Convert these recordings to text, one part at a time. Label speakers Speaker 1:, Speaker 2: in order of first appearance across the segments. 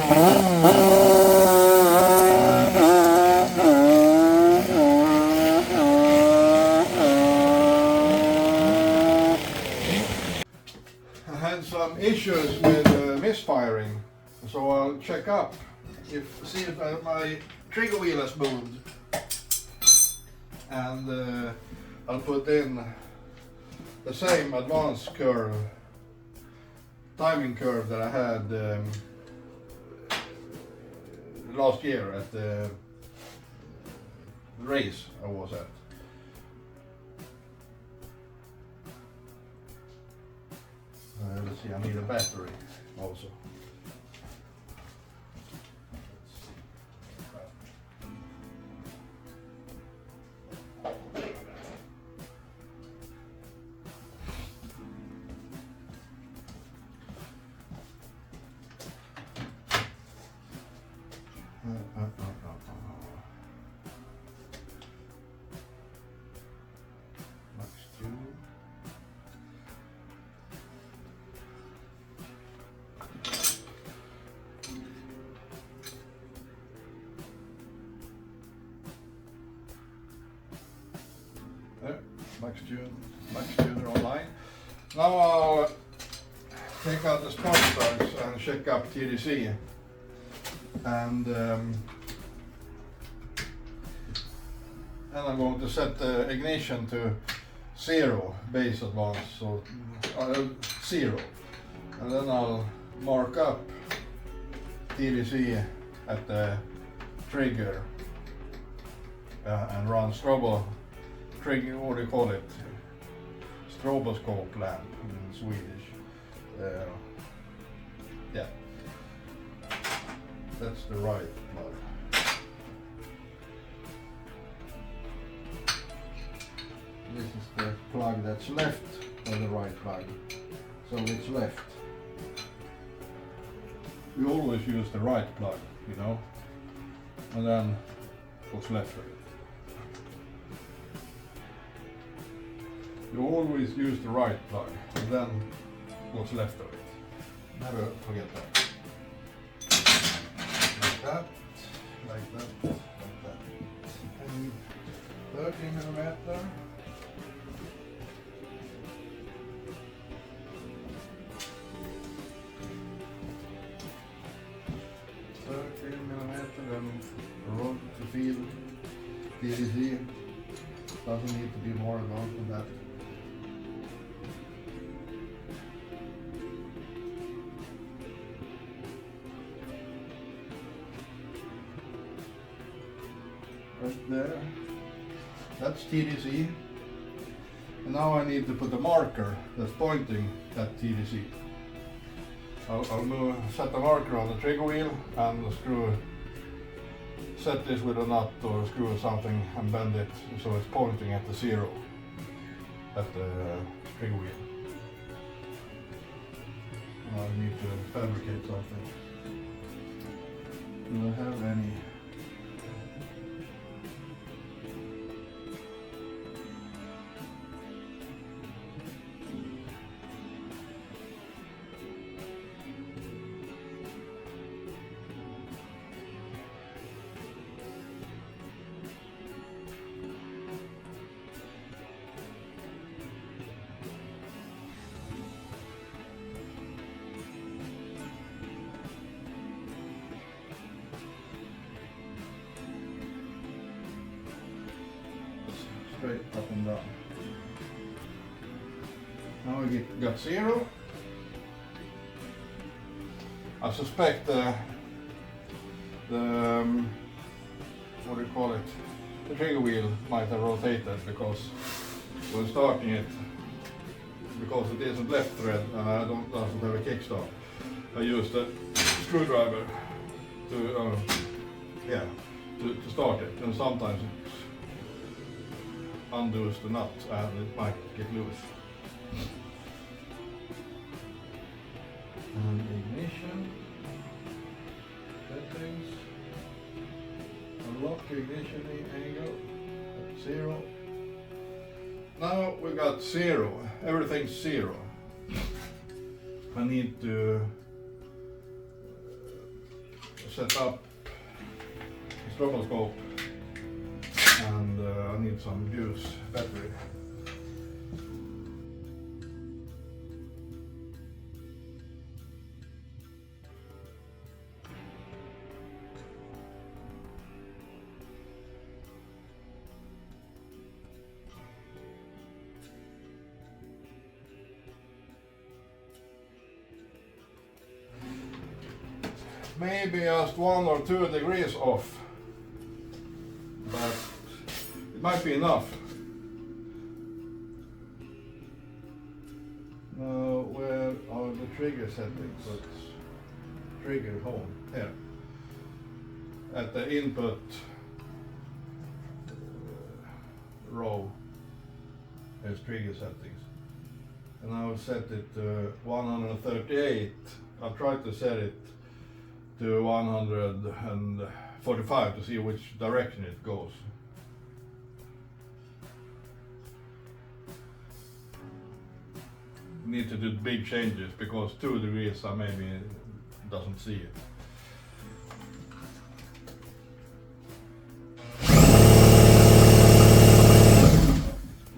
Speaker 1: I had some issues with misfiring, so I'll check up, see if my trigger wheel has moved, and I'll put in the same advanced curve, timing curve that I had last year at the race I was at. Let's see, I need a battery also. Maxxecu online. Now I'll take out the spark plugs and check up TDC, and I'm going to set the ignition to 0 base advance, so 0, and then I'll mark up TDC at the trigger and run strobo trigger, what do you call it? Stroboscope lamp in Swedish. Yeah, that's the right plug. This is the plug that's left of the right plug, so it's left. We always use the right plug, you know, and then what's left of it. You always use the right plug, and then what's left of it. Never forget that. Like that, like that, like that. And 30mm. 30mm, then rod to feel TDC. Doesn't need to be more advanced than that. Right there, that's TDC, and now I need to put a marker that's pointing at TDC. I'll set the marker on the trigger wheel and set this with a nut or screw or something and bend it so it's pointing at the 0 at the trigger wheel. I need to fabricate something. Do I have any? Straight up and down. Now we got 0. I suspect the what do you call it? The trigger wheel might have rotated because when starting it, because it isn't left thread and I doesn't have a kickstart. I used a screwdriver to start it, and sometimes it undoes the nut and it might get loose. And ignition, settings, unlock ignition angle at 0. Now we got 0, everything's 0. I need to set up the stroboscope, and I need some Buse battery. Maybe just 1 or 2 degrees off, but it might be enough. Now, where are the trigger settings? Let's trigger home here at the input row. There's trigger settings, and I will set it to 138. I'll try to set it to 145 to see which direction it goes. Need to do big changes because 2 degrees I maybe doesn't see it.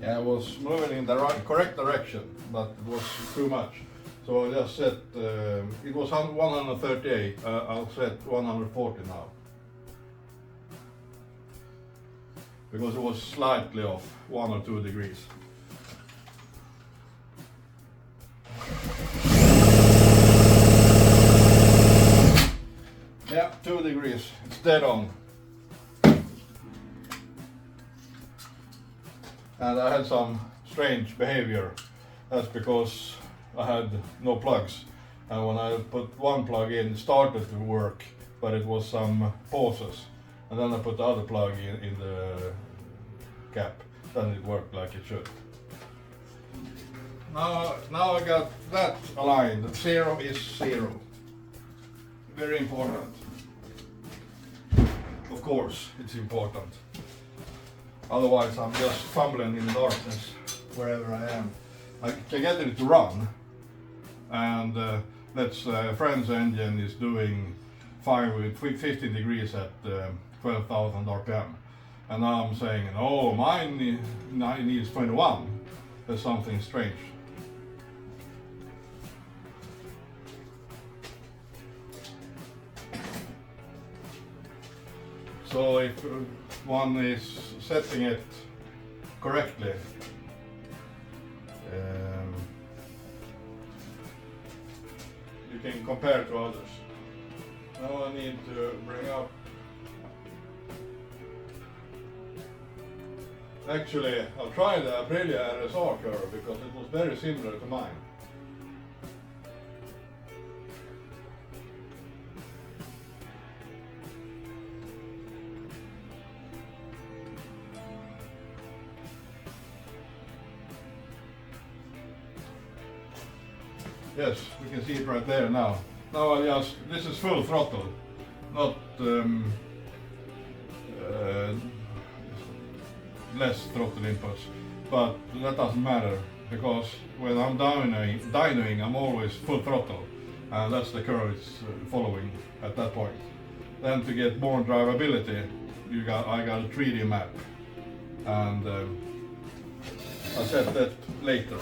Speaker 1: Yeah, I was moving in the correct direction, but it was too much. So I just set, it was 138, I'll set 140 now. Because it was slightly off, 1 or 2 degrees. Yeah, 2 degrees, it's dead on. And I had some strange behavior. That's because I had no plugs, and when I put one plug in, it started to work, but it was some pauses, and then I put the other plug in the cap, then it worked like it should. Now I got that aligned. 0 is 0. Very important. Of course, it's important. Otherwise, I'm just fumbling in the darkness wherever I am. I can get it to run, and that's friend's engine is doing fine with 50 degrees at 12,000 RPM, and now I'm saying, oh, mine needs 21. There's something strange. So if one is setting it correctly, you can compare to others. Now I need to bring up. Actually, I'll try the Aprilia RSR curve because it was very similar to mine. Yes, we can see it right there now. Now I just, this is full throttle, not less throttle inputs, but that doesn't matter because when I'm dynoing I'm always full throttle, and that's the curve it's following at that point. Then to get more drivability, I got a 3D map, and I'll set that later.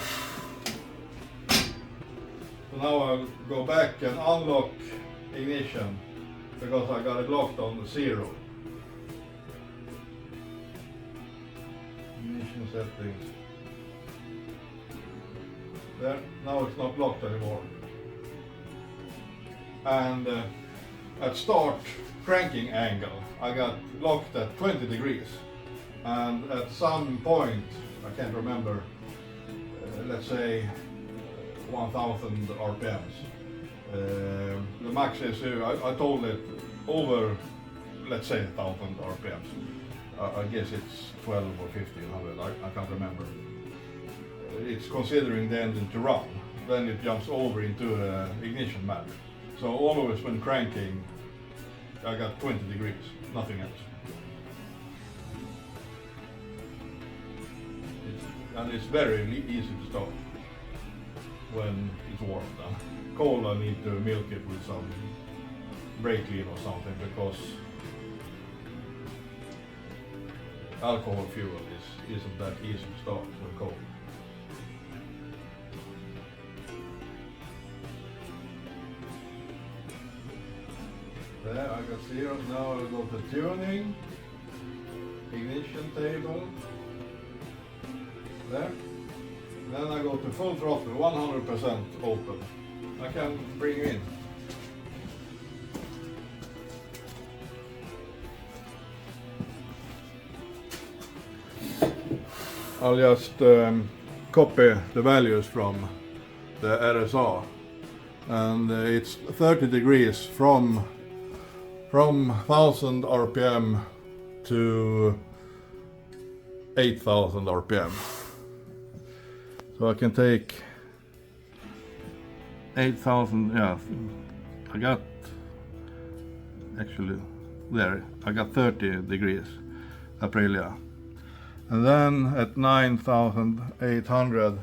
Speaker 1: So now I'll go back and unlock ignition because I got it locked on 0. Ignition settings. There, now it's not locked anymore. And at start cranking angle, I got locked at 20 degrees. And at some point, I can't remember, let's say 1000 RPMs. The Maxxecu, I told it over, let's say 1000 RPMs. I guess it's 12 or 1500, I can't remember. It's considering the engine to run. Then it jumps over into the ignition map. So always when cranking, I got 20 degrees, nothing else. And it's very easy to start when it's warm. Cold, I need to milk it with some brake clean or something, because alcohol fuel isn't that easy to start when cold. There, I got 0. Now I'll go to tuning, ignition table. There. Then I go to full throttle, 100% open. I can bring in. I'll just copy the values from the RSR, and it's 30 degrees from 1000 RPM to 8000 RPM. So I can take 8000, yeah, I got, actually, there, I got 30 degrees Aprilia. And then at 9800,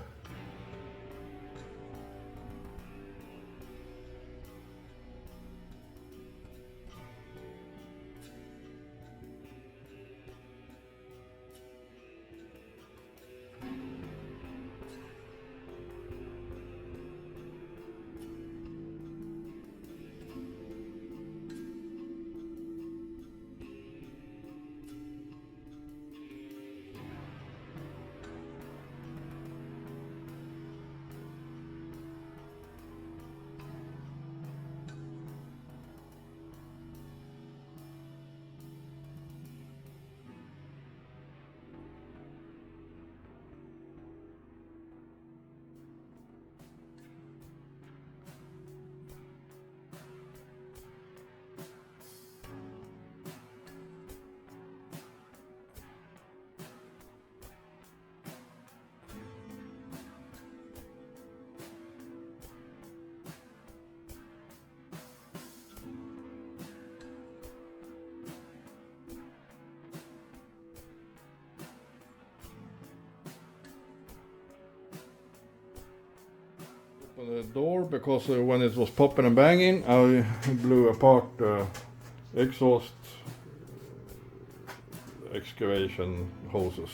Speaker 1: open the door, because when it was popping and banging, I blew apart the exhaust excavation hoses.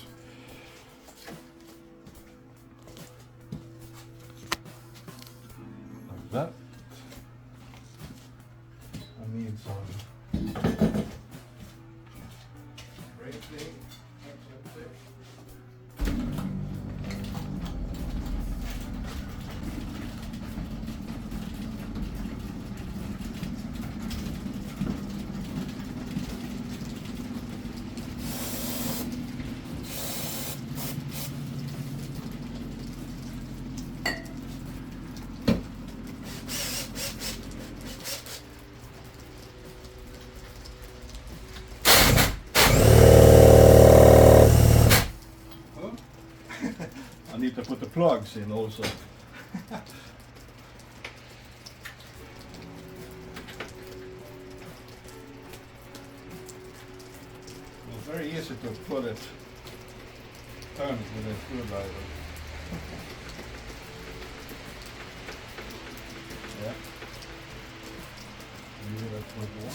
Speaker 1: Like that. I need some brake clean. I need to put the plugs in also. It's very easy to put it, turn it with a screwdriver. Yeah. Leave it at 21.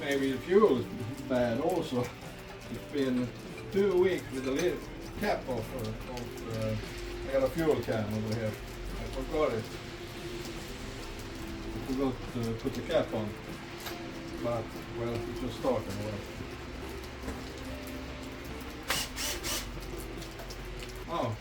Speaker 1: Maybe the fuel is bad also. It's been 2 weeks with the lid cap off. I got a fuel can over here. I forgot it. I forgot to put the cap on. But, well, it just started well. Oh.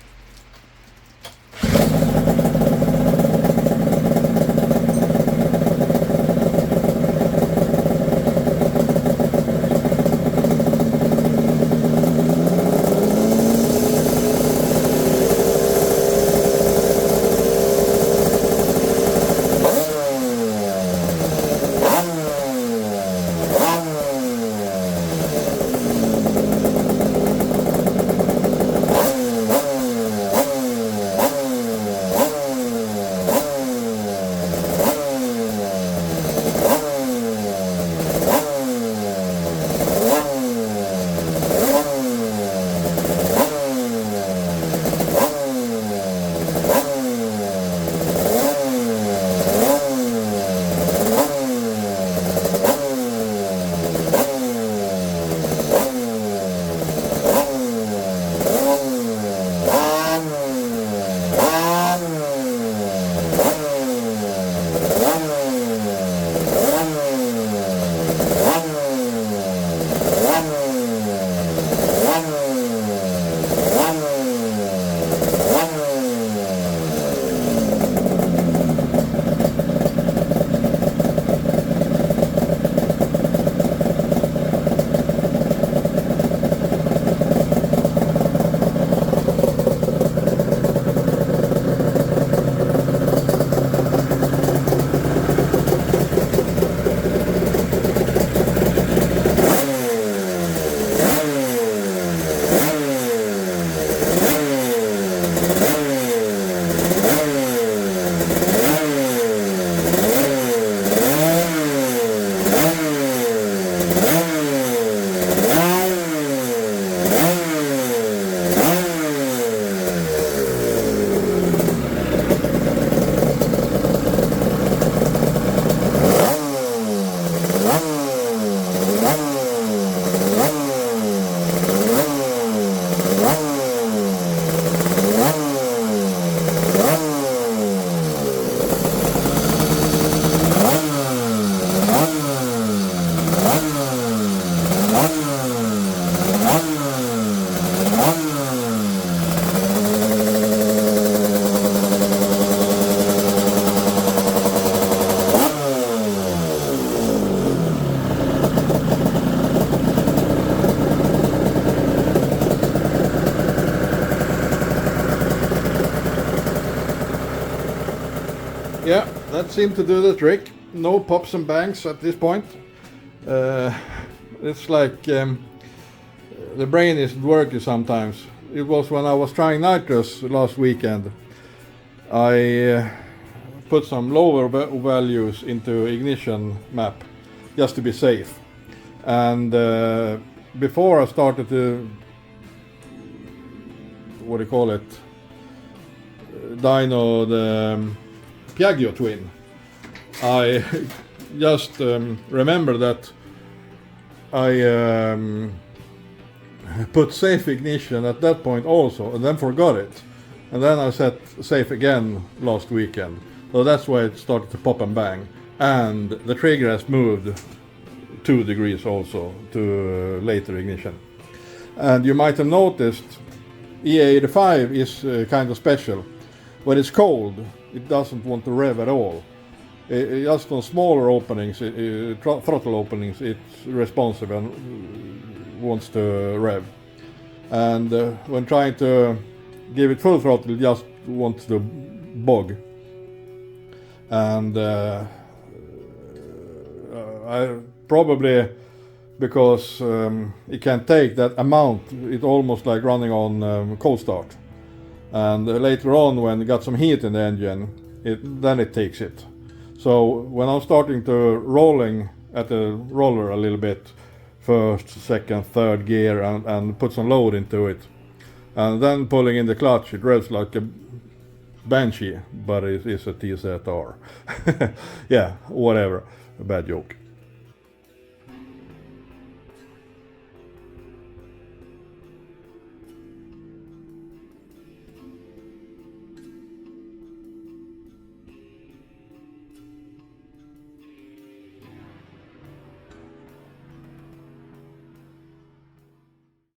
Speaker 1: that seemed to do the trick. No pops and bangs at this point. It's like the brain isn't working sometimes. It was when I was trying nitrous last weekend. I put some lower values into ignition map just to be safe. And before I started to, what do you call it, dyno the Piaggio twin, I just remember that I put safe ignition at that point also, and then forgot it. And then I set safe again last weekend. So that's why it started to pop and bang. And the trigger has moved 2 degrees also to later ignition. And you might have noticed E85 is kind of special. When it's cold, it doesn't want to rev at all. Just on smaller openings, throttle openings, it's responsive and wants to rev. And when trying to give it full throttle, it just wants to bog. And I probably, because it can take that amount, it's almost like running on cold start. And later on, when it got some heat in the engine, then it takes it. So when I'm starting to rolling at the roller a little bit, first, second, third gear, and put some load into it, and then pulling in the clutch, it revs like a Banshee, but it is a TZR. Yeah, whatever, a bad joke.